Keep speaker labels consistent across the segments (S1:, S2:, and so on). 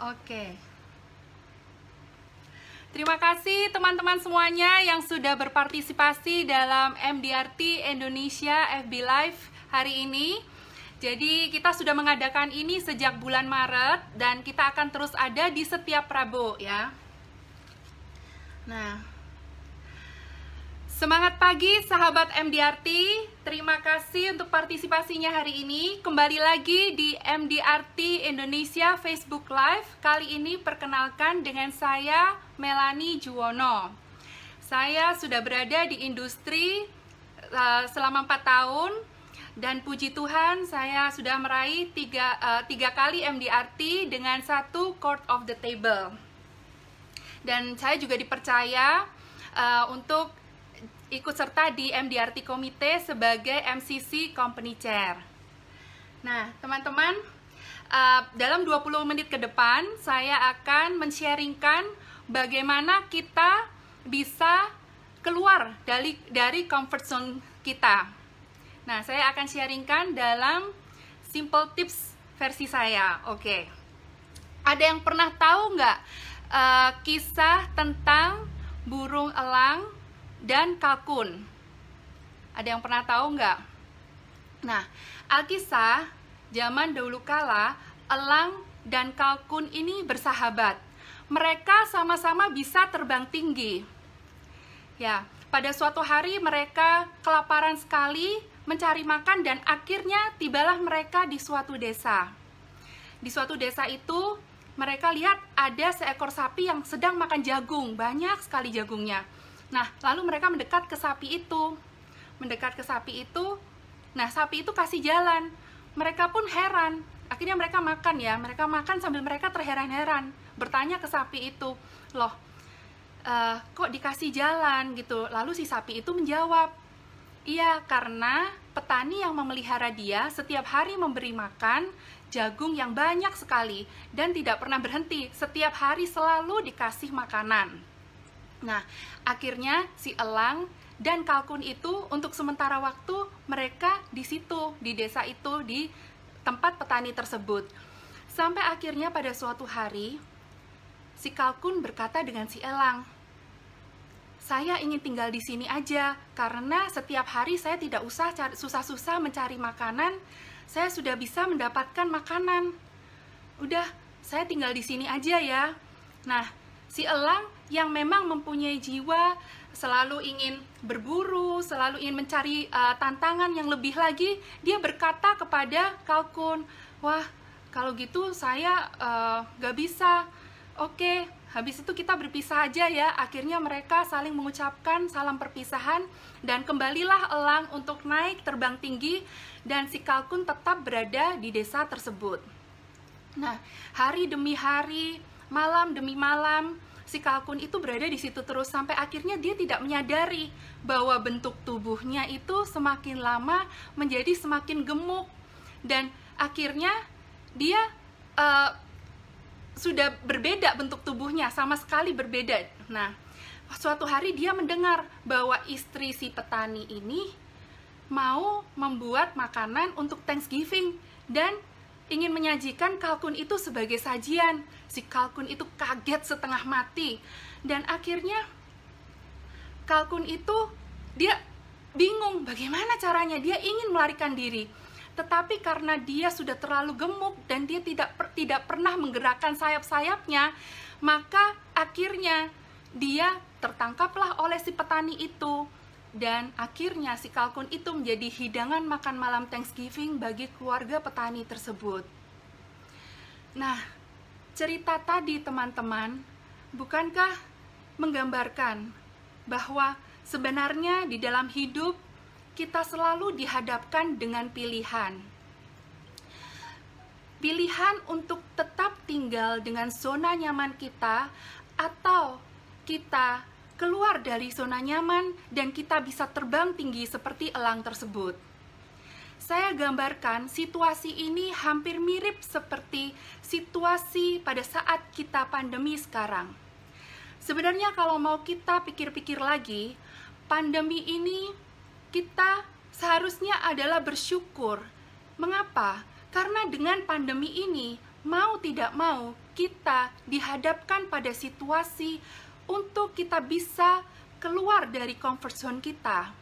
S1: Oke. Terima kasih teman-teman semuanya yang sudah berpartisipasi dalam MDRT Indonesia FB Live hari ini. Jadi kita sudah mengadakan ini sejak bulan Maret dan kita akan terus ada di setiap Rabu ya. Nah, semangat pagi sahabat MDRT, terima kasih untuk partisipasinya hari ini. Kembali lagi di MDRT Indonesia Facebook Live. Kali ini perkenalkan dengan saya Melanie Juwono. Saya sudah berada di industri selama 4 tahun dan puji Tuhan saya sudah meraih 3 kali MDRT dengan 1 Court of the Table. Dan saya juga dipercaya untuk ikut serta di MDRT Komite sebagai MCC Company Chair. Nah, teman-teman, dalam 20 menit ke depan saya akan men-sharingkan bagaimana kita bisa keluar dari comfort zone kita. Nah, saya akan sharingkan dalam simple tips versi saya. Oke. Ada yang pernah tahu nggak kisah tentang burung elang dan kalkun? Ada yang pernah tahu nggak? Nah, Alkisah zaman dahulu kala, elang dan kalkun ini bersahabat. Mereka sama-sama bisa terbang tinggi. Ya, pada suatu hari mereka kelaparan sekali mencari makan dan akhirnya tibalah mereka di suatu desa. Di suatu desa itu mereka lihat ada seekor sapi yang sedang makan jagung, banyak sekali jagungnya. Nah, lalu mereka mendekat ke sapi itu. Nah, sapi itu kasih jalan. Mereka pun heran. Akhirnya mereka makan ya. Mereka makan sambil mereka terheran-heran. Bertanya ke sapi itu, loh, kok dikasih jalan gitu? Lalu si sapi itu menjawab, iya, karena petani yang memelihara dia setiap hari memberi makan jagung yang banyak sekali dan tidak pernah berhenti. Setiap hari selalu dikasih makanan. Nah, akhirnya si elang dan kalkun itu untuk sementara waktu mereka di situ, di desa itu, di tempat petani tersebut. Sampai akhirnya pada suatu hari, si kalkun berkata dengan si elang, saya ingin tinggal di sini aja, karena setiap hari saya tidak usah susah-susah mencari makanan, saya sudah bisa mendapatkan makanan. Udah, saya tinggal di sini aja ya. Nah, si elang yang memang mempunyai jiwa selalu ingin berburu, selalu ingin mencari tantangan yang lebih lagi, dia berkata kepada kalkun, wah, kalau gitu saya gak bisa. Oke, habis itu kita berpisah aja ya. Akhirnya mereka saling mengucapkan salam perpisahan dan kembalilah elang untuk naik terbang tinggi dan si kalkun tetap berada di desa tersebut. Nah, hari demi hari, malam demi malam, si kalkun itu berada di situ terus sampai akhirnya dia tidak menyadari bahwa bentuk tubuhnya itu semakin lama menjadi semakin gemuk dan akhirnya dia sudah berbeda bentuk tubuhnya, sama sekali berbeda. Nah, suatu hari dia mendengar bahwa istri si petani ini mau membuat makanan untuk Thanksgiving dan ingin menyajikan kalkun itu sebagai sajian. Si kalkun itu kaget setengah mati dan akhirnya kalkun itu dia bingung bagaimana caranya. Dia ingin melarikan diri, tetapi karena dia sudah terlalu gemuk dan dia tidak pernah menggerakkan sayap-sayapnya, maka akhirnya dia tertangkaplah oleh si petani itu. Dan akhirnya si kalkun itu menjadi hidangan makan malam Thanksgiving bagi keluarga petani tersebut. Nah, cerita tadi teman-teman, bukankah menggambarkan bahwa sebenarnya di dalam hidup kita selalu dihadapkan dengan pilihan. Pilihan untuk tetap tinggal dengan zona nyaman kita atau kita keluar dari zona nyaman dan kita bisa terbang tinggi seperti elang tersebut. Saya gambarkan situasi ini hampir mirip seperti situasi pada saat kita pandemi sekarang. Sebenarnya kalau mau kita pikir-pikir lagi, pandemi ini kita seharusnya adalah bersyukur. Mengapa? Karena dengan pandemi ini mau tidak mau kita dihadapkan pada situasi untuk kita bisa keluar dari comfort zone kita.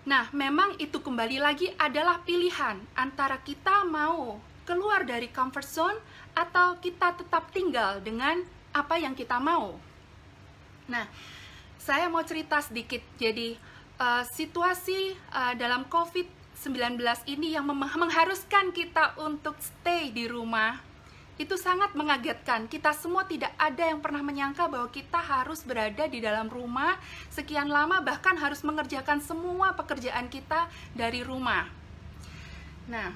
S1: Nah, memang itu kembali lagi adalah pilihan antara kita mau keluar dari comfort zone atau kita tetap tinggal dengan apa yang kita mau. Nah, saya mau cerita sedikit. Jadi, situasi dalam COVID-19 ini yang mengharuskan kita untuk stay di rumah, itu sangat mengagetkan. Kita semua tidak ada yang pernah menyangka bahwa kita harus berada di dalam rumah sekian lama, bahkan harus mengerjakan semua pekerjaan kita dari rumah. Nah,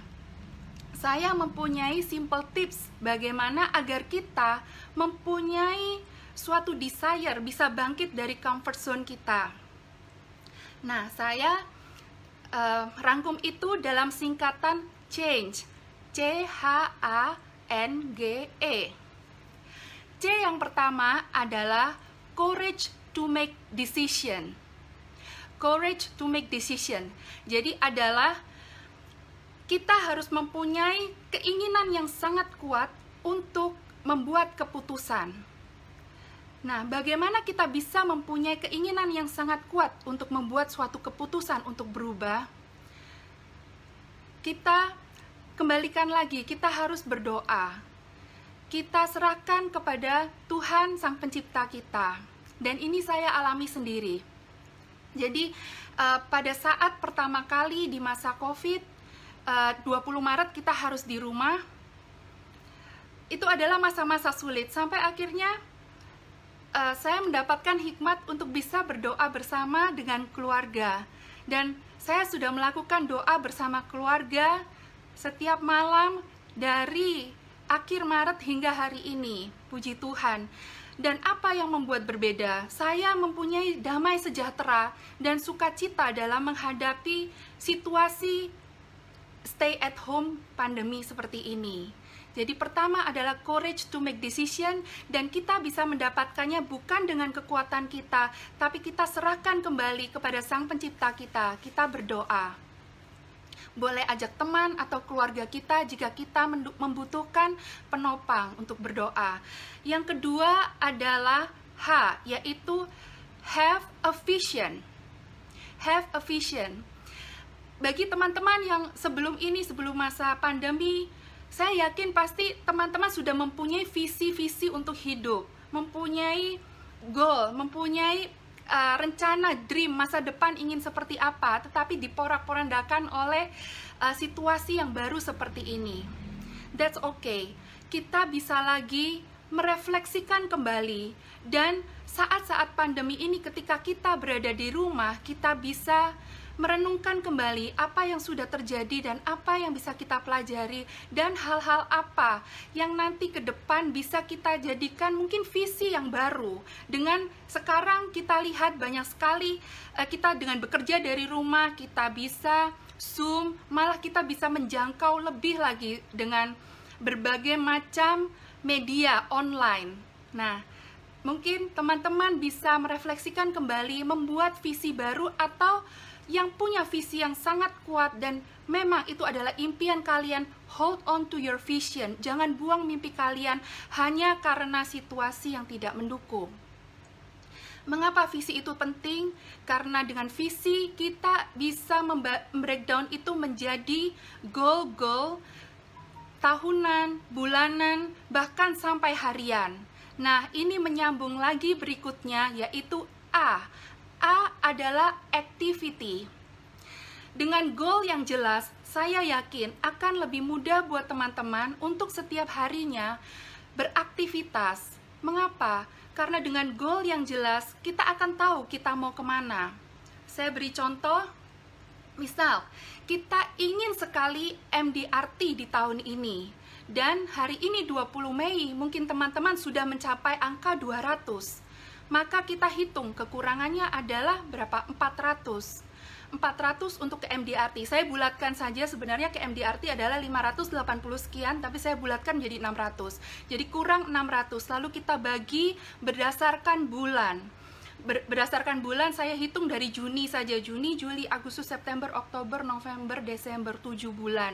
S1: saya mempunyai simple tips bagaimana agar kita mempunyai suatu desire bisa bangkit dari comfort zone kita. Nah, saya rangkum itu dalam singkatan CHANGE, CHANGE. C yang pertama adalah courage to make decision. Courage to make decision. Jadi adalah kita harus mempunyai keinginan yang sangat kuat untuk membuat keputusan. Nah, bagaimana kita bisa mempunyai keinginan yang sangat kuat untuk membuat suatu keputusan untuk berubah? Kita kembalikan lagi, kita harus berdoa. Kita serahkan kepada Tuhan Sang Pencipta kita. Dan ini saya alami sendiri. Jadi, pada saat pertama kali di masa COVID, 20 Maret kita harus di rumah. Itu adalah masa-masa sulit. Sampai akhirnya, saya mendapatkan hikmat untuk bisa berdoa bersama dengan keluarga. Dan saya sudah melakukan doa bersama keluarga setiap malam dari akhir Maret hingga hari ini. Puji Tuhan. Dan apa yang membuat berbeda? Saya mempunyai damai sejahtera dan sukacita dalam menghadapi situasi stay at home pandemi seperti ini. Jadi pertama adalah courage to make decision, dan kita bisa mendapatkannya bukan dengan kekuatan kita, tapi kita serahkan kembali kepada Sang Pencipta kita. Kita berdoa. Boleh ajak teman atau keluarga kita jika kita membutuhkan penopang untuk berdoa. Yang kedua adalah H, yaitu have a vision. Have a vision. Bagi teman-teman yang sebelum masa pandemi, saya yakin pasti teman-teman sudah mempunyai visi-visi untuk hidup, mempunyai goal, mempunyai rencana, dream, masa depan ingin seperti apa, tetapi diporak-porandakan oleh situasi yang baru seperti ini. That's okay. Kita bisa lagi merefleksikan kembali, dan saat-saat pandemi ini ketika kita berada di rumah, kita bisa merenungkan kembali apa yang sudah terjadi dan apa yang bisa kita pelajari, dan hal-hal apa yang nanti ke depan bisa kita jadikan mungkin visi yang baru. Dengan sekarang kita lihat banyak sekali kita dengan bekerja dari rumah, kita bisa Zoom, malah kita bisa menjangkau lebih lagi dengan berbagai macam media online. Nah, mungkin teman-teman bisa merefleksikan kembali, membuat visi baru, atau yang punya visi yang sangat kuat dan memang itu adalah impian kalian, hold on to your vision. Jangan buang mimpi kalian hanya karena situasi yang tidak mendukung. Mengapa visi itu penting? Karena dengan visi kita bisa breakdown itu menjadi goal-goal tahunan, bulanan, bahkan sampai harian. Nah, ini menyambung lagi berikutnya, yaitu A. A adalah activity. Dengan goal yang jelas, saya yakin akan lebih mudah buat teman-teman untuk setiap harinya beraktivitas. Mengapa? Karena dengan goal yang jelas, kita akan tahu kita mau kemana. Saya beri contoh, misal, kita ingin sekali MDRT di tahun ini, dan hari ini 20 Mei, mungkin teman-teman sudah mencapai angka 200. Maka kita hitung kekurangannya adalah berapa? 400 untuk ke MDRT. Saya bulatkan saja, sebenarnya ke MDRT adalah 580 sekian, tapi saya bulatkan menjadi 600. Jadi kurang 600, lalu kita bagi berdasarkan bulan. Berdasarkan bulan saya hitung dari Juni saja, Juni, Juli, Agustus, September, Oktober, November, Desember, 7 bulan.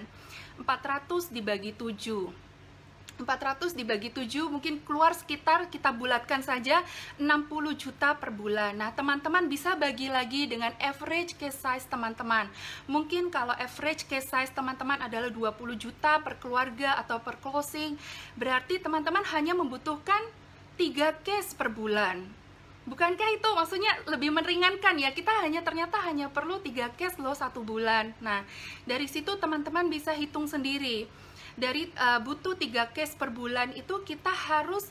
S1: 400 dibagi 7. 400 dibagi 7 mungkin keluar sekitar, kita bulatkan saja, 60 juta per bulan. Nah, teman-teman bisa bagi lagi dengan average case size teman-teman. Mungkin kalau average case size teman-teman adalah 20 juta per keluarga atau per closing, berarti teman-teman hanya membutuhkan 3 case per bulan. Bukankah itu maksudnya lebih meringankan ya? Kita ternyata hanya perlu 3 case loh 1 bulan. Nah, dari situ teman-teman bisa hitung sendiri. Dari butuh 3 case per bulan itu kita harus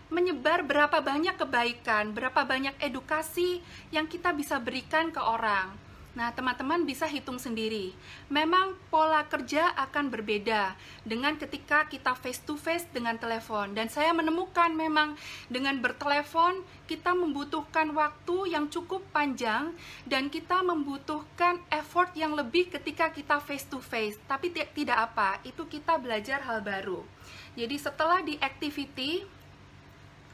S1: menyebar berapa banyak kebaikan, berapa banyak edukasi yang kita bisa berikan ke orang. Nah, teman-teman bisa hitung sendiri. Memang pola kerja akan berbeda dengan ketika kita face to face dengan telepon. Dan saya menemukan memang dengan bertelepon kita membutuhkan waktu yang cukup panjang dan kita membutuhkan effort yang lebih ketika kita face to face. Tapi tidak apa, itu kita belajar hal baru. Jadi setelah di activity,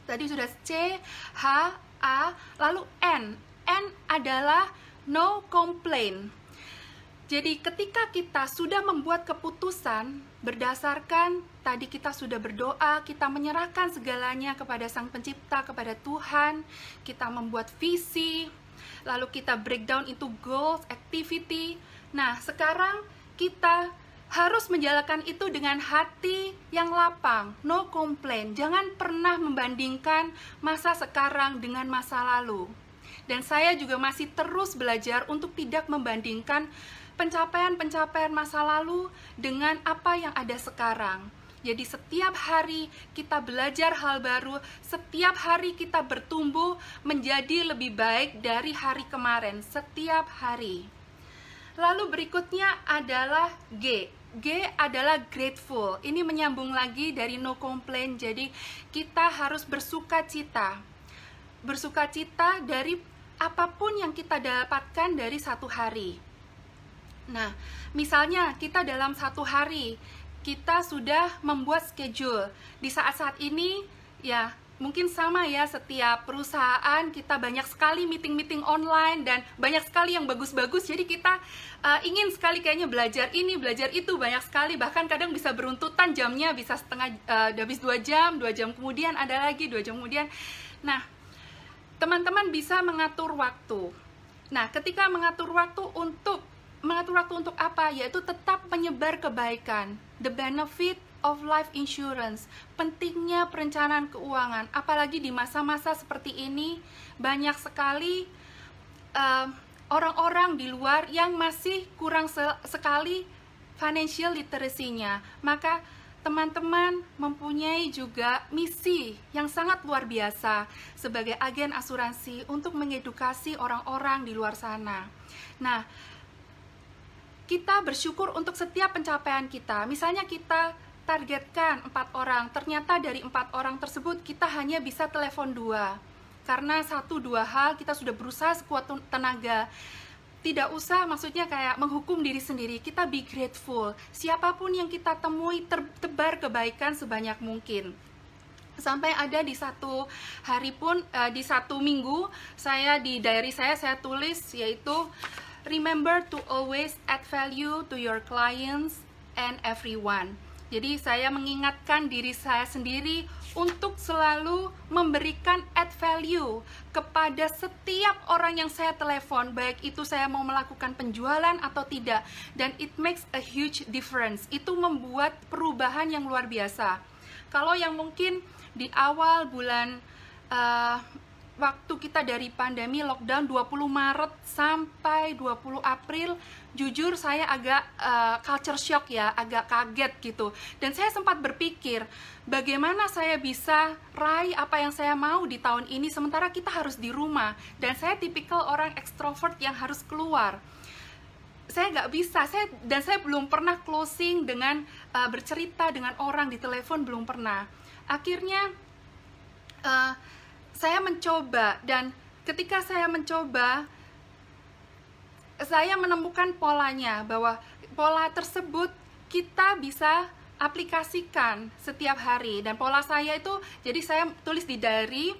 S1: tadi sudah C, H, A, lalu N. N adalah no complaint. Jadi ketika kita sudah membuat keputusan berdasarkan tadi kita sudah berdoa, kita menyerahkan segalanya kepada Sang Pencipta, kepada Tuhan, kita membuat visi, lalu kita breakdown into goals, activity. Nah, sekarang kita harus menjalankan itu dengan hati yang lapang, no complaint. Jangan pernah membandingkan masa sekarang dengan masa lalu. Dan saya juga masih terus belajar untuk tidak membandingkan pencapaian-pencapaian masa lalu dengan apa yang ada sekarang. Jadi setiap hari kita belajar hal baru, setiap hari kita bertumbuh menjadi lebih baik dari hari kemarin, setiap hari. Lalu berikutnya adalah G. G adalah grateful. Ini menyambung lagi dari no complaint, jadi kita harus bersuka cita. Bersuka cita dari apapun yang kita dapatkan dari satu hari. Nah, misalnya kita dalam satu hari, kita sudah membuat schedule. Di saat-saat ini, ya mungkin sama ya, setiap perusahaan kita banyak sekali meeting-meeting online dan banyak sekali yang bagus-bagus. Jadi kita ingin sekali kayaknya belajar ini, belajar itu, banyak sekali. Bahkan kadang bisa beruntutan jamnya, bisa habis 2 jam, 2 jam kemudian ada lagi, 2 jam kemudian. Nah, teman-teman bisa mengatur waktu. Nah, ketika mengatur waktu untuk apa? Yaitu tetap menyebar kebaikan. The benefit of life insurance. Pentingnya perencanaan keuangan. Apalagi di masa-masa seperti ini, banyak sekali orang-orang di luar yang masih kurang sekali financial literacy-nya. Maka teman-teman mempunyai juga misi yang sangat luar biasa sebagai agen asuransi untuk mengedukasi orang-orang di luar sana. Nah, kita bersyukur untuk setiap pencapaian kita. Misalnya kita targetkan 4 orang, ternyata dari 4 orang tersebut kita hanya bisa telepon 2. Karena 1-2 hal kita sudah berusaha sekuat tenaga. Tidak usah maksudnya kayak menghukum diri sendiri, kita be grateful. Siapapun yang kita temui, tebar kebaikan sebanyak mungkin. Sampai ada di satu hari pun, di satu minggu, di diary saya tulis yaitu, remember to always add value to your clients and everyone. Jadi saya mengingatkan diri saya sendiri untuk selalu memberikan add value kepada setiap orang yang saya telepon, baik itu saya mau melakukan penjualan atau tidak. Dan it makes a huge difference. Itu membuat perubahan yang luar biasa. Kalau yang mungkin di awal bulan waktu kita dari pandemi lockdown 20 Maret sampai 20 April, jujur saya agak culture shock ya, agak kaget gitu. Dan saya sempat berpikir, bagaimana saya bisa raih apa yang saya mau di tahun ini sementara kita harus di rumah. Dan saya tipikal orang ekstrovert yang harus keluar. Saya nggak bisa, dan saya belum pernah closing dengan bercerita dengan orang di telepon, belum pernah. Akhirnya saya mencoba, dan ketika saya mencoba, saya menemukan polanya, bahwa pola tersebut kita bisa aplikasikan setiap hari. Dan pola saya itu, jadi saya tulis di diary,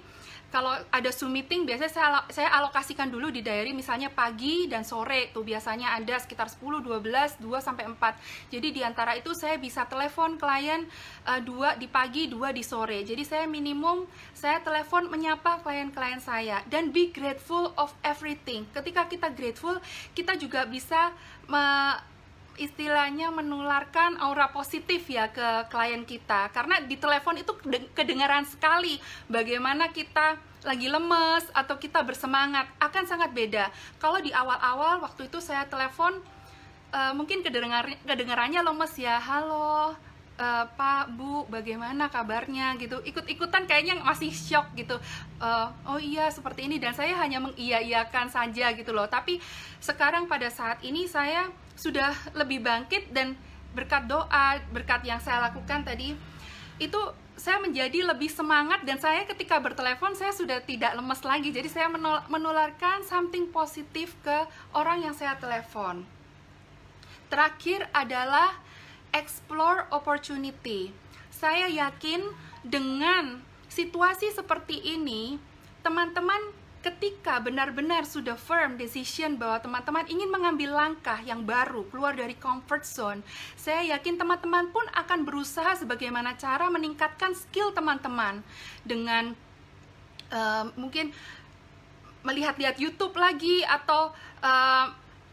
S1: Kalau ada Zoom meeting, biasanya saya alokasikan dulu di diary, misalnya pagi dan sore, tuh biasanya ada sekitar 10, 12, 2 sampai 4. Jadi di antara itu saya bisa telepon klien 2 di pagi, 2 di sore. Jadi saya minimum, saya telepon menyapa klien-klien saya. Dan be grateful of everything. Ketika kita grateful, kita juga bisa istilahnya menularkan aura positif ya ke klien kita, karena di telepon itu kedengaran sekali bagaimana kita lagi lemes atau kita bersemangat, akan sangat beda. Kalau di awal-awal waktu itu saya telepon, mungkin kedengarannya lemes ya, halo Pak, Bu, bagaimana kabarnya gitu, ikut-ikutan kayaknya masih shock gitu. Oh iya seperti ini, dan saya hanya mengiya-iyakan saja gitu loh. Tapi sekarang pada saat ini saya sudah lebih bangkit, dan berkat doa, berkat yang saya lakukan tadi, itu saya menjadi lebih semangat, dan saya ketika bertelepon saya sudah tidak lemes lagi. Jadi saya menularkan something positif ke orang yang saya telepon. Terakhir adalah explore opportunity. Saya yakin dengan situasi seperti ini, teman-teman ketika benar-benar sudah firm decision bahwa teman-teman ingin mengambil langkah yang baru, keluar dari comfort zone, saya yakin teman-teman pun akan berusaha sebagaimana cara meningkatkan skill teman-teman dengan mungkin melihat-lihat YouTube lagi, atau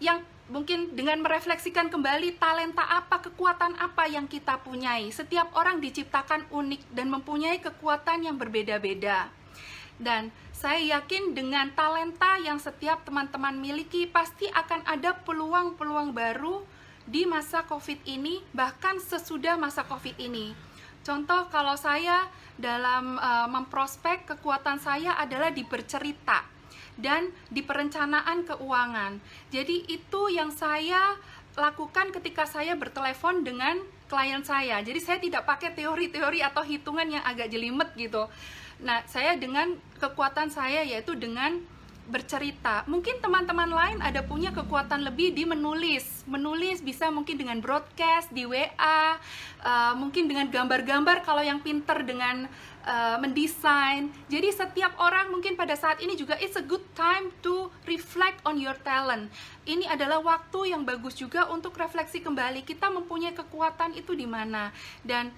S1: yang mungkin dengan merefleksikan kembali talenta apa, kekuatan apa yang kita punyai. Setiap orang diciptakan unik dan mempunyai kekuatan yang berbeda-beda. Dan saya yakin dengan talenta yang setiap teman-teman miliki, pasti akan ada peluang-peluang baru di masa COVID ini, bahkan sesudah masa COVID ini. Contoh, kalau saya dalam memprospek, kekuatan saya adalah di bercerita dan di perencanaan keuangan. Jadi itu yang saya lakukan ketika saya bertelepon dengan klien saya. Jadi saya tidak pakai teori-teori atau hitungan yang agak jelimet gitu. Nah, saya dengan kekuatan saya yaitu dengan bercerita. Mungkin teman-teman lain ada punya kekuatan lebih di menulis. Menulis bisa mungkin dengan broadcast di WA, mungkin dengan gambar-gambar kalau yang pinter dengan mendesain. Jadi setiap orang mungkin pada saat ini juga it's a good time to reflect on your talent. Ini adalah waktu yang bagus juga untuk refleksi kembali, kita mempunyai kekuatan itu di mana, dan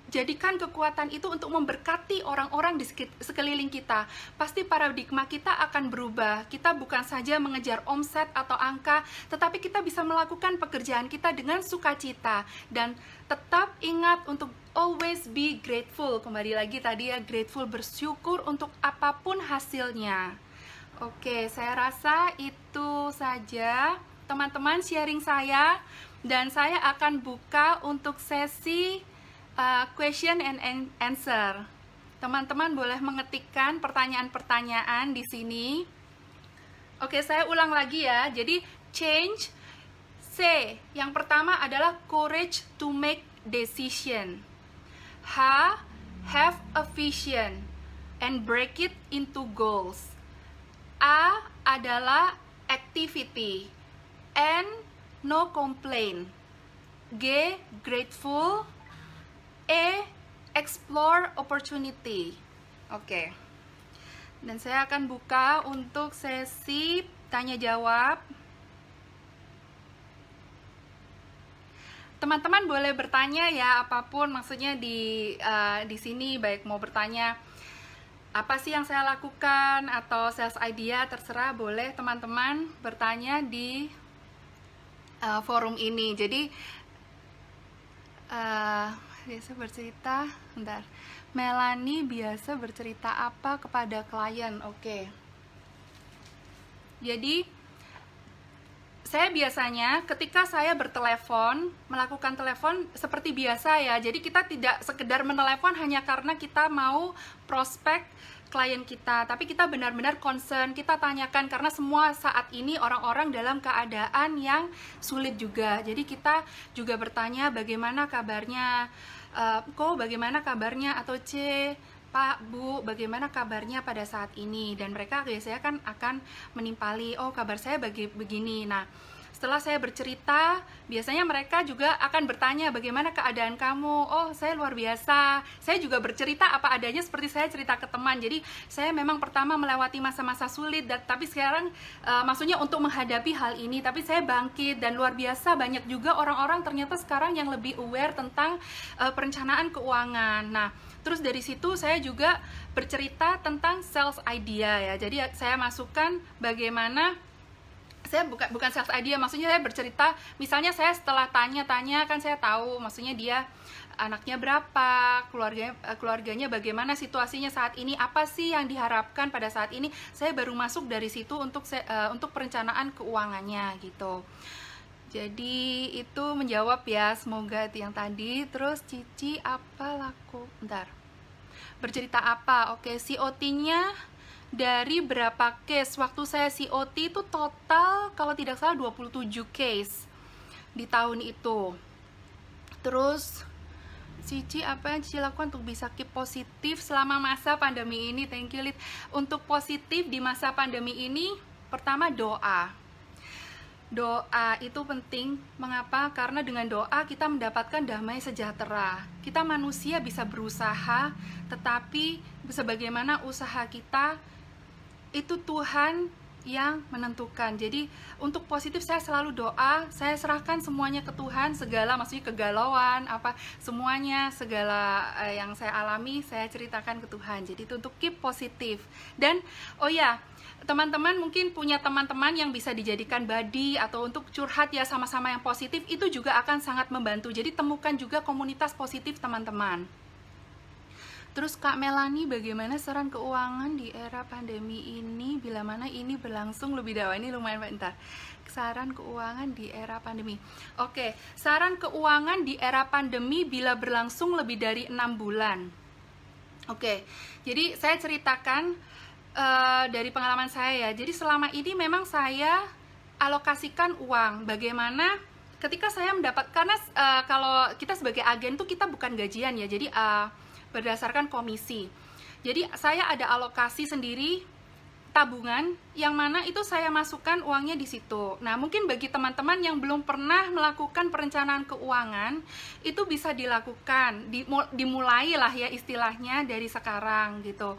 S1: jadikan kekuatan itu untuk memberkati orang-orang di sekeliling kita. Pasti paradigma kita akan berubah. Kita bukan saja mengejar omset atau angka, tetapi kita bisa melakukan pekerjaan kita dengan sukacita. Dan tetap ingat untuk always be grateful. Kembali lagi tadi ya, grateful, bersyukur untuk apapun hasilnya. Oke, saya rasa itu saja teman-teman sharing saya. Dan saya akan buka untuk sesi question and answer. Teman-teman boleh mengetikkan pertanyaan-pertanyaan di sini. Oke, saya ulang lagi ya. Jadi change, C, yang pertama adalah courage to make decision. H, have a vision and break it into goals. A adalah activity. N, no complaint. G, grateful. E, explore opportunity. Oke. Dan saya akan buka untuk sesi tanya jawab. Teman-teman boleh bertanya ya, apapun maksudnya di sini, baik mau bertanya apa sih yang saya lakukan atau sales idea, terserah, boleh teman-teman bertanya di forum ini. Jadi biasa bercerita, bentar. Melanie biasa bercerita apa kepada klien? Oke. Jadi saya biasanya ketika saya bertelepon, melakukan telepon seperti biasa ya. Jadi kita tidak sekedar menelepon hanya karena kita mau prospek klien kita, tapi kita benar-benar concern, kita tanyakan, karena semua saat ini orang-orang dalam keadaan yang sulit juga. Jadi kita juga bertanya bagaimana kabarnya, Ko bagaimana kabarnya, atau C, Pak, Bu, bagaimana kabarnya pada saat ini. Dan mereka biasanya kan akan menimpali, oh kabar saya begini. Nah, Setelah saya bercerita, biasanya mereka juga akan bertanya, bagaimana keadaan kamu? Oh, saya luar biasa. Saya juga bercerita apa adanya seperti saya cerita ke teman. Jadi, saya memang pertama melewati masa-masa sulit, tapi sekarang maksudnya untuk menghadapi hal ini, tapi saya bangkit dan luar biasa banyak juga orang-orang ternyata sekarang yang lebih aware tentang perencanaan keuangan. Nah, terus dari situ saya juga bercerita tentang sales idea ya. Jadi, saya masukkan bagaimana saya bukan self idea, maksudnya saya bercerita, misalnya saya setelah tanya-tanya kan saya tahu maksudnya dia anaknya berapa, keluarganya bagaimana situasinya saat ini, apa sih yang diharapkan pada saat ini. Saya baru masuk dari situ untuk perencanaan keuangannya gitu. Jadi itu menjawab ya, semoga itu yang tadi. Terus Cici apa laku? Bentar. Bercerita apa? Oke, COT-nya dari berapa case. Waktu saya COT itu total kalau tidak salah 27 case di tahun itu. Terus Cici, apa yang Cici lakukan untuk bisa keep positif selama masa pandemi ini? Thank you, Lid. Untuk positif di masa pandemi ini, pertama doa. Doa itu penting. Mengapa? Karena dengan doa kita mendapatkan damai sejahtera. Kita manusia bisa berusaha, tetapi sebagaimana usaha kita itu Tuhan yang menentukan. Jadi untuk positif saya selalu doa, saya serahkan semuanya ke Tuhan, segala maksudnya kegalauan, apa semuanya, segala yang saya alami saya ceritakan ke Tuhan. Jadi itu untuk keep positif. Dan oh ya, teman-teman mungkin punya teman-teman yang bisa dijadikan buddy atau untuk curhat ya sama-sama yang positif, itu juga akan sangat membantu. Jadi temukan juga komunitas positif teman-teman. Terus Kak Melani, bagaimana saran keuangan di era pandemi ini bila mana ini berlangsung lebih dahulu? Ini lumayan bentar. Saran keuangan di era pandemi. Oke, saran keuangan di era pandemi bila berlangsung lebih dari 6 bulan. Oke, jadi saya ceritakan dari pengalaman saya ya. Jadi selama ini memang saya alokasikan uang. Bagaimana ketika saya mendapat, karena kalau kita sebagai agen tuh kita bukan gajian ya. Jadi berdasarkan komisi. Jadi saya ada alokasi sendiri tabungan yang mana itu saya masukkan uangnya di situ. Nah, mungkin bagi teman-teman yang belum pernah melakukan perencanaan keuangan, itu bisa dilakukan, dimulailah ya istilahnya dari sekarang gitu.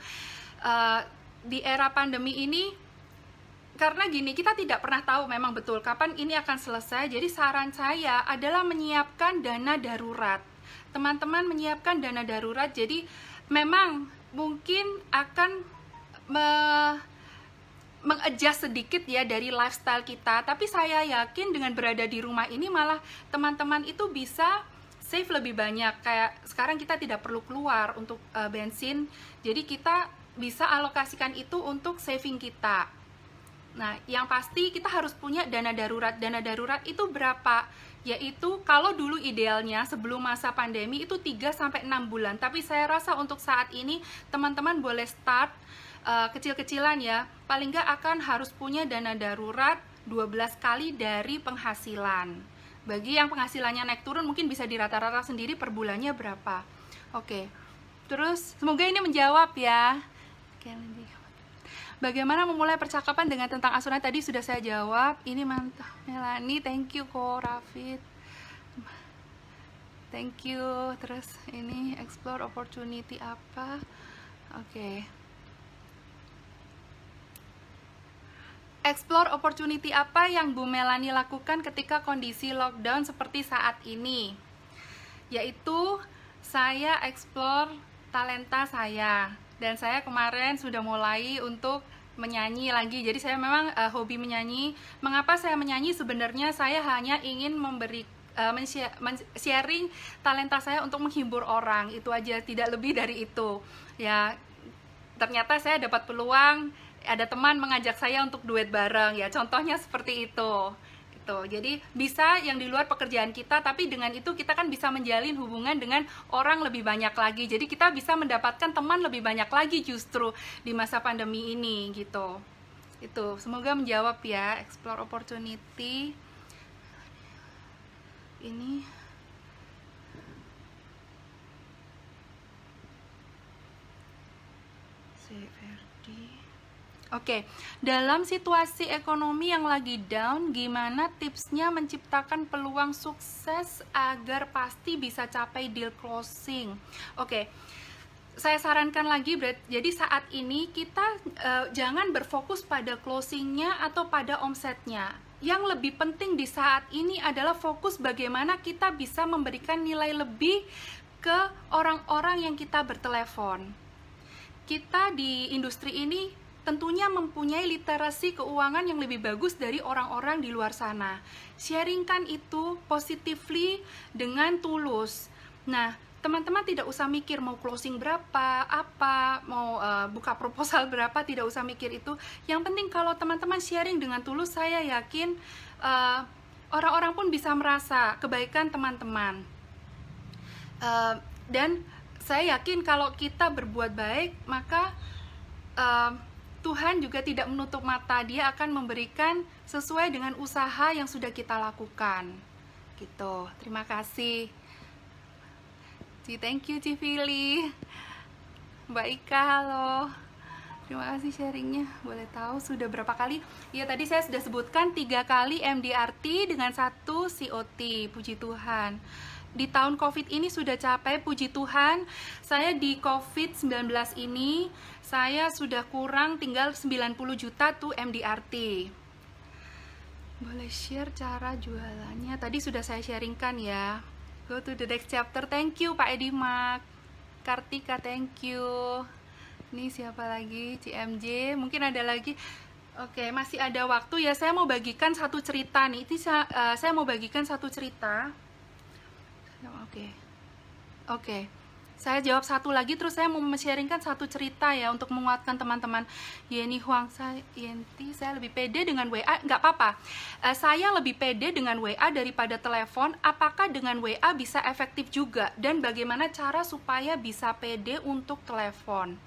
S1: Di era pandemi ini, karena gini, kita tidak pernah tahu memang betul kapan ini akan selesai. Jadi saran saya adalah menyiapkan dana darurat. Teman-teman menyiapkan dana darurat, jadi memang mungkin akan mengadjust sedikit ya dari lifestyle kita, tapi saya yakin dengan berada di rumah ini malah teman-teman itu bisa save lebih banyak. Kayak sekarang kita tidak perlu keluar untuk bensin, jadi kita bisa alokasikan itu untuk saving kita. Nah, yang pasti kita harus punya dana darurat. Dana darurat itu berapa? Yaitu kalau dulu idealnya sebelum masa pandemi itu 3-6 bulan. Tapi saya rasa untuk saat ini teman-teman boleh start kecil-kecilan ya. Paling nggak akan harus punya dana darurat 12 kali dari penghasilan. Bagi yang penghasilannya naik turun mungkin bisa dirata-rata sendiri per bulannya berapa. Oke. Terus semoga ini menjawab ya. Oke, bagaimana memulai percakapan dengan tentang asuransi tadi sudah saya jawab. Ini mantap Melani, thank you kok Rafid. Thank you. Terus ini explore opportunity apa? Oke. Explore opportunity apa yang Bu Melani lakukan ketika kondisi lockdown seperti saat ini? Yaitu saya explore talenta saya. Dan saya kemarin sudah mulai untuk menyanyi lagi. Jadi saya memang hobi menyanyi. Mengapa saya menyanyi? Sebenarnya saya hanya ingin sharing talenta saya untuk menghibur orang. Itu aja, tidak lebih dari itu. Ya, ternyata saya dapat peluang, ada teman mengajak saya untuk duet bareng. Ya, contohnya seperti itu. Jadi bisa yang di luar pekerjaan kita, tapi dengan itu kita kan bisa menjalin hubungan dengan orang lebih banyak lagi. Jadi kita bisa mendapatkan teman lebih banyak lagi justru di masa pandemi ini gitu. Itu semoga menjawab ya. Explore opportunity. Ini Verdi. Oke, dalam situasi ekonomi yang lagi down, gimana tipsnya menciptakan peluang sukses agar pasti bisa capai deal closing? Oke, saya sarankan lagi, jadi saat ini kita jangan berfokus pada closingnya atau pada omsetnya. Yang lebih penting di saat ini adalah fokus bagaimana kita bisa memberikan nilai lebih ke orang-orang yang kita bertelepon. Kita di industri ini tentunya mempunyai literasi keuangan yang lebih bagus dari orang-orang di luar sana. Sharingkan itu positively dengan tulus. Nah, teman-teman tidak usah mikir mau closing berapa, apa, mau buka proposal berapa, tidak usah mikir itu. Yang penting kalau teman-teman sharing dengan tulus, saya yakin orang-orang pun bisa merasa kebaikan teman-teman. Dan saya yakin kalau kita berbuat baik, maka Tuhan juga tidak menutup mata, Dia akan memberikan sesuai dengan usaha yang sudah kita lakukan. Gitu. Terima kasih. Thank you Civili. Mbak Ika, halo. Terima kasih sharingnya. Boleh tahu sudah berapa kali? Ya, tadi saya sudah sebutkan 3 kali MDRT dengan 1 COT. Puji Tuhan. Di tahun COVID ini sudah capai, puji Tuhan. Saya di COVID-19 ini, saya sudah kurang tinggal 90 juta tuh MDRT. Boleh share cara jualannya? Tadi sudah saya sharingkan ya. Go to the next chapter. Thank you Pak Edi Mak. Kartika, thank you. Ini siapa lagi? CMJ, mungkin ada lagi. Oke, masih ada waktu ya. Saya mau bagikan satu cerita nih. Ini saya mau bagikan satu cerita. Oke. Saya jawab satu lagi, terus saya mau sharingkan satu cerita ya untuk menguatkan teman-teman. Yeni Huang, Yenti, saya lebih pede dengan WA, nggak apa-apa. Saya lebih pede dengan WA daripada telepon. Apakah dengan WA bisa efektif juga? Dan bagaimana cara supaya bisa pede untuk telepon?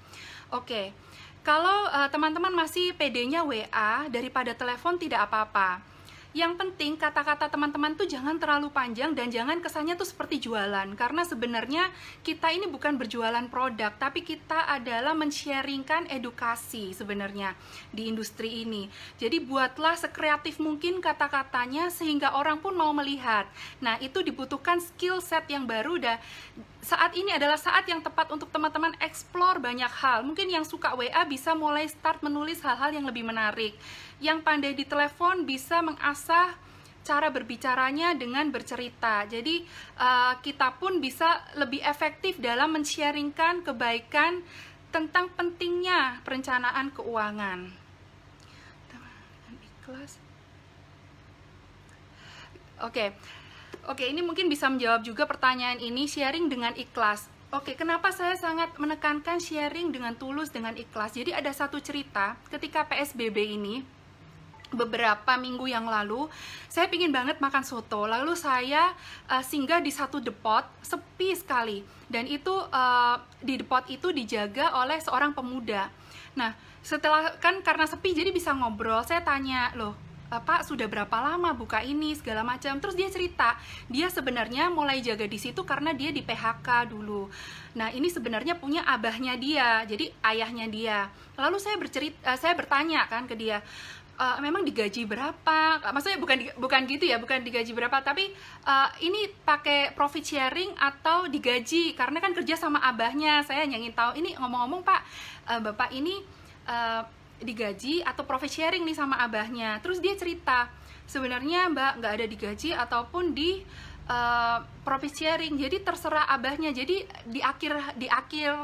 S1: Oke, kalau teman-teman masih pedenya WA daripada telepon, tidak apa-apa. Yang penting kata-kata teman-teman tuh jangan terlalu panjang dan jangan kesannya tuh seperti jualan. Karena sebenarnya kita ini bukan berjualan produk, tapi kita adalah men-sharingkan edukasi sebenarnya di industri ini. Jadi buatlah sekreatif mungkin kata-katanya sehingga orang pun mau melihat. Nah, itu dibutuhkan skill set yang baru. Saat ini adalah saat yang tepat untuk teman-teman explore banyak hal. Mungkin yang suka WA bisa mulai start menulis hal-hal yang lebih menarik. Yang pandai di telepon bisa mengasah cara berbicaranya dengan bercerita. Jadi kita pun bisa lebih efektif dalam men-sharingkan kebaikan tentang pentingnya perencanaan keuangan. Ikhlas. Oke, ini mungkin bisa menjawab juga pertanyaan ini, sharing dengan ikhlas. Oke, kenapa saya sangat menekankan sharing dengan tulus, dengan ikhlas? Jadi ada satu cerita, ketika PSBB ini, beberapa minggu yang lalu, saya pingin banget makan soto. Lalu saya singgah di satu depot, sepi sekali. Dan itu di depot itu dijaga oleh seorang pemuda. Nah, setelah kan karena sepi jadi bisa ngobrol, saya tanya, loh, Pak, sudah berapa lama buka ini segala macam. Terus dia cerita, dia sebenarnya mulai jaga di situ karena dia di PHK dulu. Nah, ini sebenarnya punya abahnya dia, jadi ayahnya dia. Lalu saya bertanya kan ke dia, memang digaji berapa? Maksudnya bukan gitu ya, bukan digaji berapa, tapi ini pakai profit sharing atau digaji? Karena kan kerja sama abahnya. Saya ingin tahu, ini ngomong-ngomong Pak, Bapak ini digaji atau profit sharing nih sama abahnya. Terus dia cerita, sebenarnya Mbak nggak ada digaji ataupun di profit sharing, jadi terserah abahnya. Jadi di akhir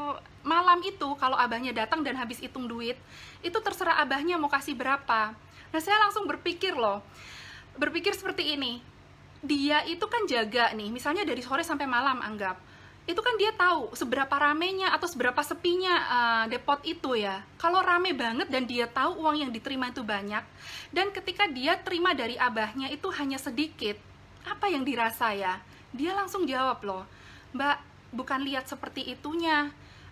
S1: malam itu kalau abahnya datang dan habis hitung duit, itu terserah abahnya mau kasih berapa. Nah, saya langsung berpikir seperti ini, dia itu kan jaga nih, misalnya dari sore sampai malam anggap, itu kan dia tahu seberapa ramenya atau seberapa sepinya depot itu ya. Kalau rame banget dan dia tahu uang yang diterima itu banyak, dan ketika dia terima dari abahnya itu hanya sedikit, apa yang dirasa ya? Dia langsung jawab loh, Mbak, bukan lihat seperti itunya.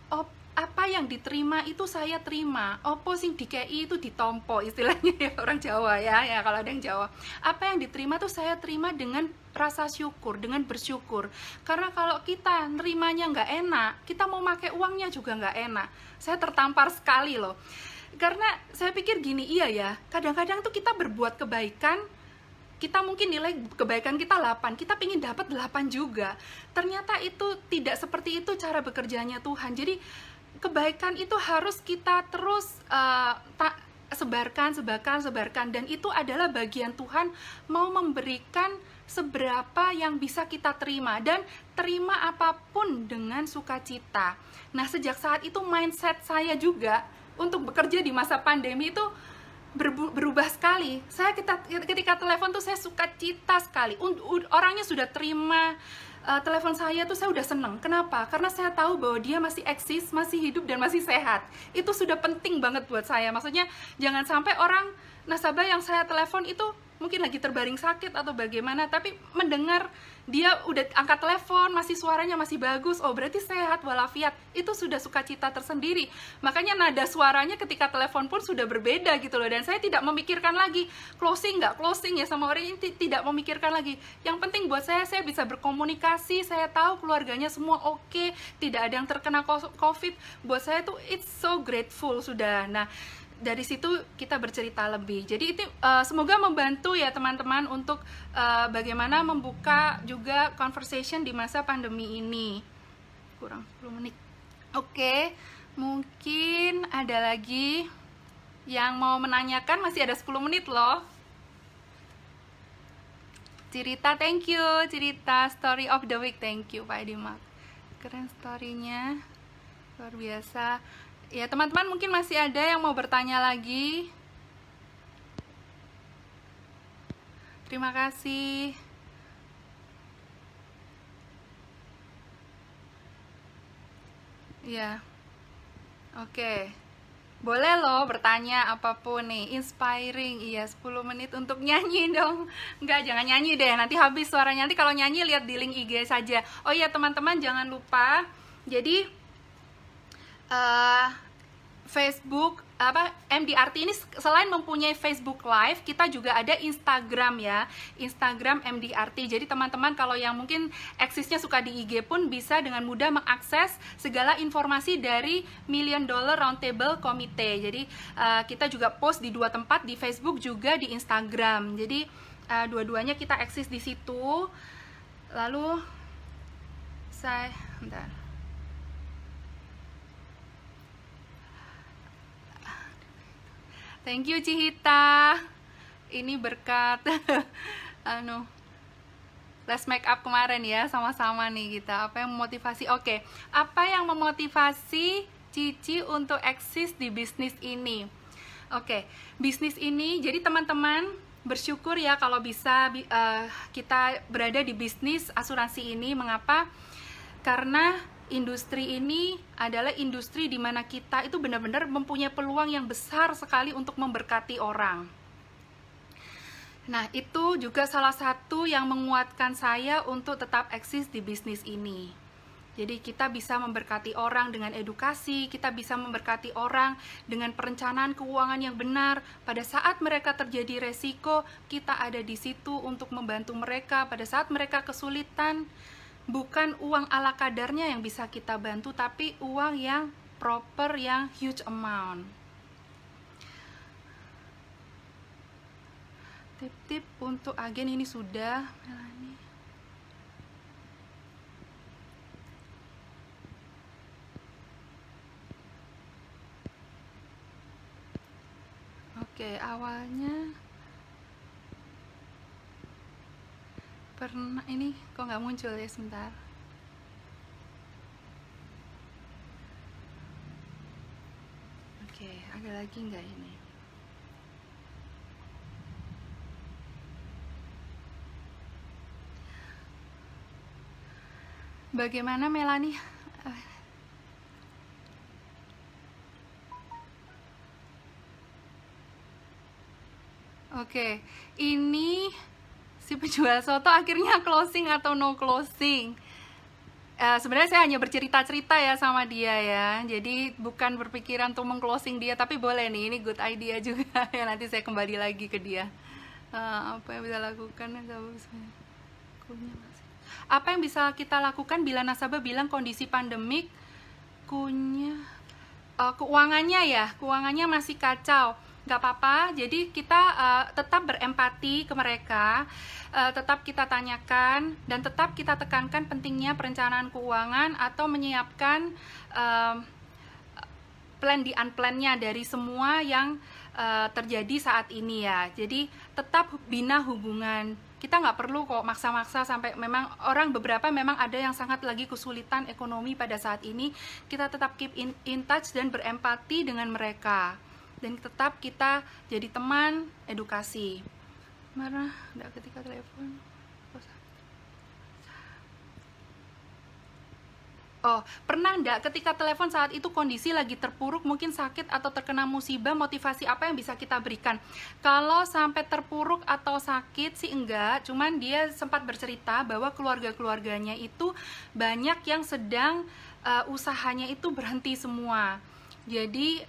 S1: Oh, apa yang diterima itu saya terima. Opo sing dikei itu ditompo, istilahnya ya orang Jawa ya kalau ada yang Jawa. Apa yang diterima tuh saya terima dengan rasa syukur, dengan bersyukur. Karena kalau kita nerimanya nggak enak, kita mau pakai uangnya juga nggak enak. Saya tertampar sekali loh. Karena saya pikir gini, iya ya, kadang-kadang tuh kita berbuat kebaikan, kita mungkin nilai kebaikan kita 8, kita pengen dapat 8 juga. Ternyata itu tidak seperti itu cara bekerjanya Tuhan. Jadi kebaikan itu harus kita terus sebarkan, dan itu adalah bagian Tuhan mau memberikan seberapa yang bisa kita terima, dan terima apapun dengan sukacita. Nah, sejak saat itu mindset saya juga untuk bekerja di masa pandemi itu berubah sekali. Saya ketika telepon tuh saya sukacita sekali. Orangnya sudah terima telepon saya tuh saya udah seneng. Kenapa? Karena saya tahu bahwa dia masih eksis, masih hidup, dan masih sehat. Itu sudah penting banget buat saya. Maksudnya jangan sampai orang nasabah yang saya telepon itu mungkin lagi terbaring sakit atau bagaimana, tapi mendengar dia udah angkat telepon, masih suaranya masih bagus, oh berarti sehat walafiat, itu sudah sukacita tersendiri. Makanya nada suaranya ketika telepon pun sudah berbeda gitu loh, dan saya tidak memikirkan lagi closing nggak closing ya sama orang ini, tidak memikirkan lagi. Yang penting buat saya bisa berkomunikasi, saya tahu keluarganya semua oke, tidak ada yang terkena COVID. Buat saya tuh it's so grateful sudah. Nah, dari situ kita bercerita lebih. Jadi itu semoga membantu ya teman-teman untuk bagaimana membuka juga conversation di masa pandemi ini. Kurang 10 menit. Oke, mungkin ada lagi yang mau menanyakan, masih ada 10 menit loh. Cerita, thank you. Cerita story of the week, thank you Pak Edimak. Keren story-nya, luar biasa. Ya teman-teman, mungkin masih ada yang mau bertanya lagi. Terima kasih. Ya, oke. Boleh loh bertanya apapun nih, inspiring. Iya, 10 menit untuk nyanyi dong. Enggak, jangan nyanyi deh, nanti habis suaranya. Nanti kalau nyanyi lihat di link IG saja. Oh iya teman-teman, jangan lupa. Jadi Facebook MDRT ini selain mempunyai Facebook Live, kita juga ada Instagram ya, Instagram MDRT. Jadi teman-teman kalau yang mungkin eksisnya suka di IG pun bisa dengan mudah mengakses segala informasi dari $1 Million Roundtable Committee. Jadi kita juga post di 2 tempat, di Facebook juga di Instagram. Jadi dua-duanya kita eksis di situ. Lalu bentar. Thank you Cihita. Ini berkat Let's Make Up kemarin ya, sama-sama nih kita. Apa yang memotivasi? Oke, apa yang memotivasi Cici untuk eksis di bisnis ini? Oke, bisnis ini, jadi teman-teman bersyukur ya kalau bisa kita berada di bisnis asuransi ini. Mengapa? Karena industri ini adalah industri di mana kita itu benar-benar mempunyai peluang yang besar sekali untuk memberkati orang. Nah, itu juga salah satu yang menguatkan saya untuk tetap eksis di bisnis ini. Jadi kita bisa memberkati orang dengan edukasi, kita bisa memberkati orang dengan perencanaan keuangan yang benar. Pada saat mereka terjadi resiko, kita ada di situ untuk membantu mereka. Pada saat mereka kesulitan, bukan uang ala kadarnya yang bisa kita bantu, tapi uang yang proper, yang huge amount. Tip-tip untuk agen ini sudah, Melanie. Oke, awalnya pernah, ini kok nggak muncul ya, sebentar. Oke, ada lagi nggak ini? Bagaimana Melanie? Oke, ini si penjual soto akhirnya closing atau no closing. Sebenarnya saya hanya bercerita-cerita ya sama dia ya, jadi bukan berpikiran untuk meng-closing dia, tapi boleh nih, ini good idea juga ya, nanti saya kembali lagi ke dia. Apa yang bisa lakukan? Apa yang bisa kita lakukan bila nasabah bilang kondisi pandemik, keuangannya ya, keuangannya masih kacau, nggak apa-apa. Jadi kita tetap berempati ke mereka, tetap kita tanyakan dan tetap kita tekankan pentingnya perencanaan keuangan atau menyiapkan plan di unplan-nya dari semua yang terjadi saat ini ya. Jadi tetap bina hubungan. Kita nggak perlu kok maksa-maksa sampai memang orang beberapa memang ada yang sangat lagi kesulitan ekonomi pada saat ini. Kita tetap keep in touch dan berempati dengan mereka. Dan tetap kita jadi teman edukasi. Marah nggak ketika telepon? Oh, pernah nggak ketika telepon saat itu kondisi lagi terpuruk, mungkin sakit atau terkena musibah, motivasi apa yang bisa kita berikan? Kalau sampai terpuruk atau sakit sih enggak, cuman dia sempat bercerita bahwa keluarga-keluarganya itu banyak yang sedang usahanya itu berhenti semua. Jadi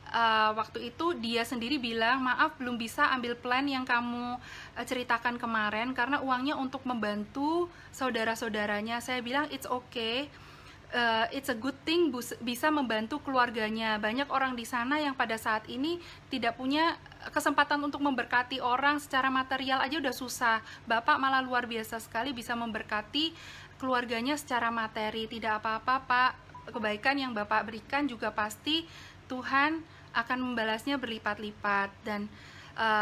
S1: waktu itu dia sendiri bilang, maaf belum bisa ambil plan yang kamu ceritakan kemarin karena uangnya untuk membantu saudara-saudaranya. Saya bilang it's okay. It's a good thing bisa membantu keluarganya. Banyak orang di sana yang pada saat ini tidak punya kesempatan untuk memberkati orang secara material aja udah susah. Bapak malah luar biasa sekali bisa memberkati keluarganya secara materi. Tidak apa-apa Pak, kebaikan yang Bapak berikan juga pasti Tuhan akan membalasnya berlipat-lipat. Dan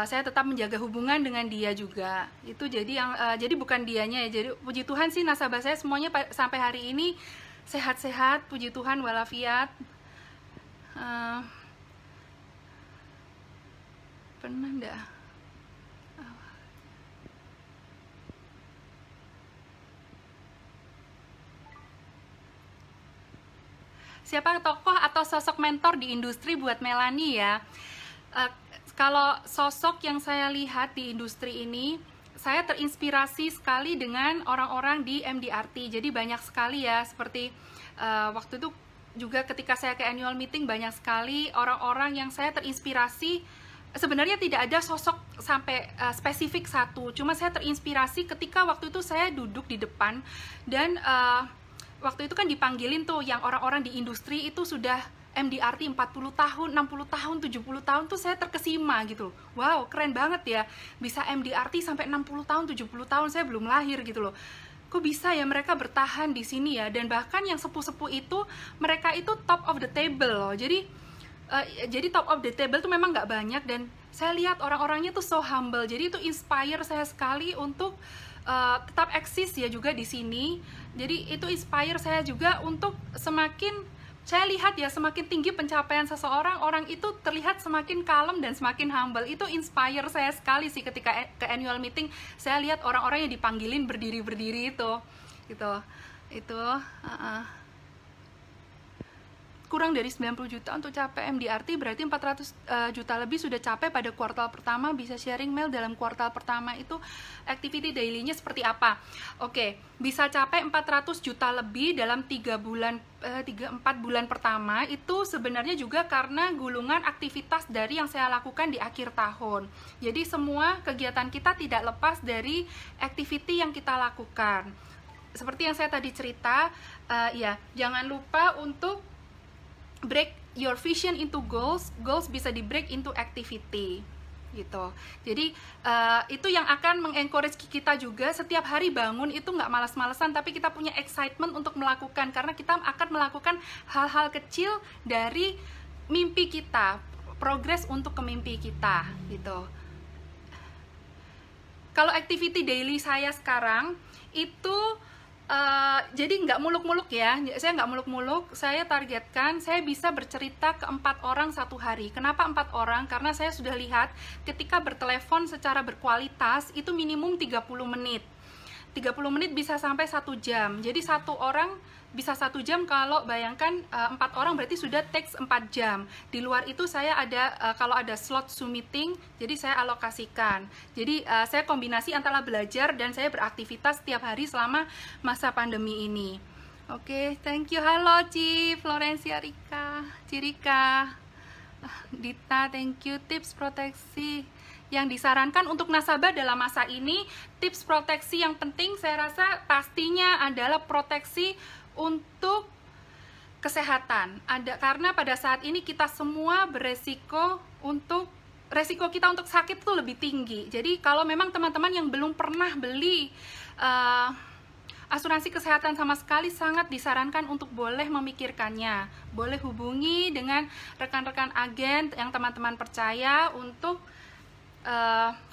S1: saya tetap menjaga hubungan dengan dia juga. Itu jadi yang jadi bukan dianya ya. Jadi puji Tuhan sih nasabah saya semuanya sampai hari ini sehat-sehat, puji Tuhan walafiat. Pernah enggak? Siapa tokoh atau sosok mentor di industri buat Melanie ya? Kalau sosok yang saya lihat di industri ini, saya terinspirasi sekali dengan orang-orang di MDRT. Jadi banyak sekali ya, seperti waktu itu juga ketika saya ke annual meeting, banyak sekali orang-orang yang saya terinspirasi. Sebenarnya tidak ada sosok sampai spesifik satu, cuma saya terinspirasi ketika waktu itu saya duduk di depan dan waktu itu kan dipanggilin tuh yang orang-orang di industri itu sudah MDRT 40 tahun, 60 tahun, 70 tahun tuh saya terkesima gitu. Wow, keren banget ya. Bisa MDRT sampai 60 tahun, 70 tahun, saya belum lahir gitu loh. Kok bisa ya mereka bertahan di sini ya? Dan bahkan yang sepuh-sepuh itu, mereka itu top of the table loh. Jadi top of the table tuh memang nggak banyak dan saya lihat orang-orangnya tuh so humble. Jadi itu inspire saya sekali untuk tetap eksis ya juga di sini. Jadi itu inspire saya juga untuk semakin saya lihat ya semakin tinggi pencapaian seseorang, orang itu terlihat semakin kalem dan semakin humble. Itu inspire saya sekali sih ketika ke annual meeting. Saya lihat orang-orang yang dipanggilin berdiri-berdiri itu kurang dari 90 juta untuk capai MDRT, berarti 400 juta lebih sudah capai pada kuartal pertama. Bisa sharing Mel dalam kuartal pertama itu activity daily-nya seperti apa? Oke, bisa capai 400 juta lebih dalam 4 bulan pertama. Itu sebenarnya juga karena gulungan aktivitas dari yang saya lakukan di akhir tahun. Jadi semua kegiatan kita tidak lepas dari activity yang kita lakukan. Seperti yang saya tadi cerita, ya jangan lupa untuk break your vision into goals. Goals bisa di break into activity gitu. Jadi itu yang akan mengencourage kita juga setiap hari bangun itu nggak malas-malesan, tapi kita punya excitement untuk melakukan karena kita akan melakukan hal-hal kecil dari mimpi kita, progres untuk ke mimpi kita gitu. Kalau activity daily saya sekarang itu jadi nggak muluk-muluk ya, saya nggak muluk-muluk, saya targetkan saya bisa bercerita ke 4 orang satu hari. Kenapa 4 orang? Karena saya sudah lihat ketika bertelepon secara berkualitas itu minimum 30 menit. 30 menit bisa sampai 1 jam. Jadi satu orang bisa 1 jam, kalau bayangkan 4 orang berarti sudah takes 4 jam. Di luar itu saya ada kalau ada slot Zoom meeting, jadi saya alokasikan. Jadi saya kombinasi antara belajar dan saya beraktivitas setiap hari selama masa pandemi ini. Oke, thank you. Halo Ci, Florencia Rika, Cirika, Dita, thank you. Tips proteksi yang disarankan untuk nasabah dalam masa ini, tips proteksi yang penting saya rasa pastinya adalah proteksi untuk kesehatan. Karena pada saat ini kita semua beresiko resiko kita untuk sakit tuh lebih tinggi. Jadi kalau memang teman-teman yang belum pernah beli asuransi kesehatan sama sekali, sangat disarankan untuk boleh memikirkannya. Boleh hubungi dengan rekan-rekan agen yang teman-teman percaya untuk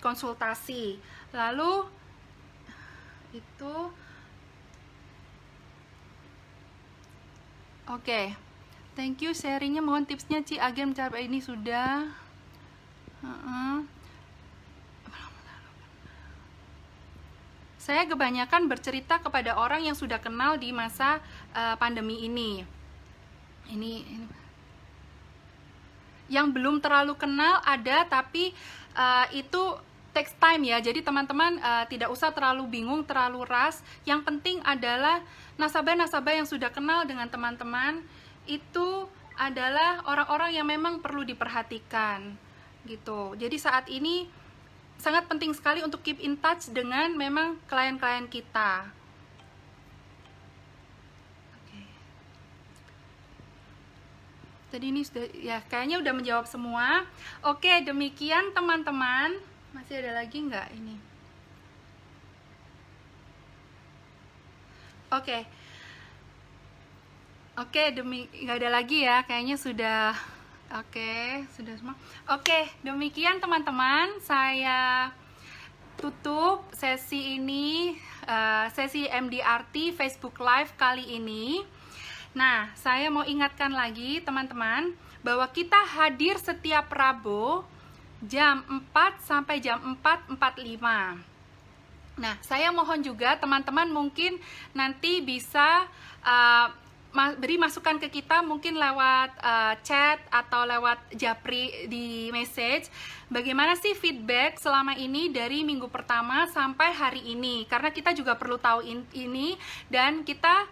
S1: konsultasi. Lalu itu oke. Thank you sharingnya, mohon tipsnya Ci agen mencapai ini sudah. Saya kebanyakan bercerita kepada orang yang sudah kenal di masa pandemi ini. Ini yang belum terlalu kenal ada, tapi itu takes time ya. Jadi teman-teman tidak usah terlalu bingung, terlalu rush. Yang penting adalah nasabah-nasabah yang sudah kenal dengan teman-teman itu adalah orang-orang yang memang perlu diperhatikan gitu. Jadi saat ini sangat penting sekali untuk keep in touch dengan memang klien-klien kita. Tadi ini sudah ya, kayaknya udah menjawab semua. Oke, demikian teman-teman. Masih ada lagi nggak ini? Oke, nggak ada lagi ya. Kayaknya sudah. Oke, sudah semua. Oke, demikian teman-teman. Saya tutup sesi ini, sesi MDRT Facebook Live kali ini. Nah, saya mau ingatkan lagi teman-teman bahwa kita hadir setiap Rabu jam 4 sampai jam 4.45. Nah, saya mohon juga teman-teman mungkin nanti bisa beri masukan ke kita mungkin lewat chat atau lewat japri di message. Bagaimana sih feedback selama ini dari minggu pertama sampai hari ini? Karena kita juga perlu tahu ini, dan kita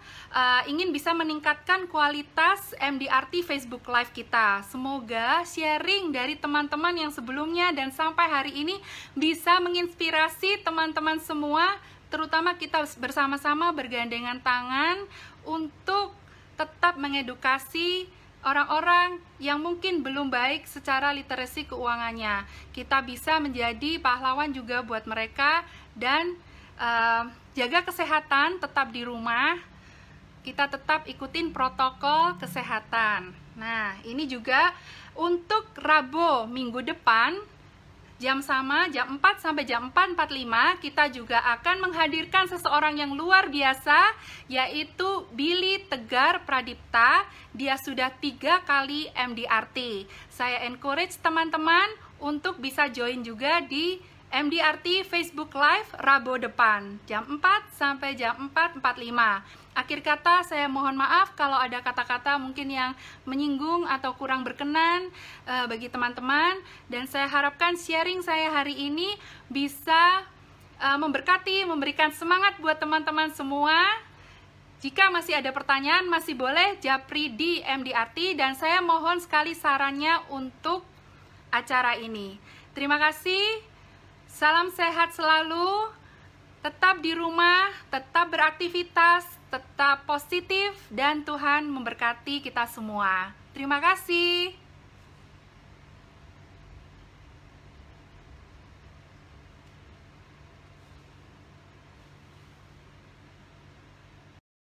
S1: ingin bisa meningkatkan kualitas MDRT Facebook Live kita. Semoga sharing dari teman-teman yang sebelumnya dan sampai hari ini bisa menginspirasi teman-teman semua, terutama kita bersama-sama bergandengan tangan untuk tetap mengedukasi orang-orang yang mungkin belum baik secara literasi keuangannya. Kita bisa menjadi pahlawan juga buat mereka, dan jaga kesehatan, tetap di rumah. Kita tetap ikutin protokol kesehatan. Nah, ini juga untuk Rabu minggu depan jam sama, jam 4 sampai jam 4.45, kita juga akan menghadirkan seseorang yang luar biasa, yaitu Billy Tegar Pradipta. Dia sudah 3 kali MDRT. Saya encourage teman-teman untuk bisa join juga di MDRT Facebook Live Rabu depan, jam 4 sampai jam 4.45. Akhir kata, saya mohon maaf kalau ada kata-kata mungkin yang menyinggung atau kurang berkenan bagi teman-teman. Dan saya harapkan sharing saya hari ini bisa memberkati, memberikan semangat buat teman-teman semua. Jika masih ada pertanyaan, masih boleh japri di MDRT. Dan saya mohon sekali sarannya untuk acara ini. Terima kasih, salam sehat selalu, tetap di rumah, tetap beraktivitas, tetap positif, dan Tuhan memberkati kita semua. Terima kasih.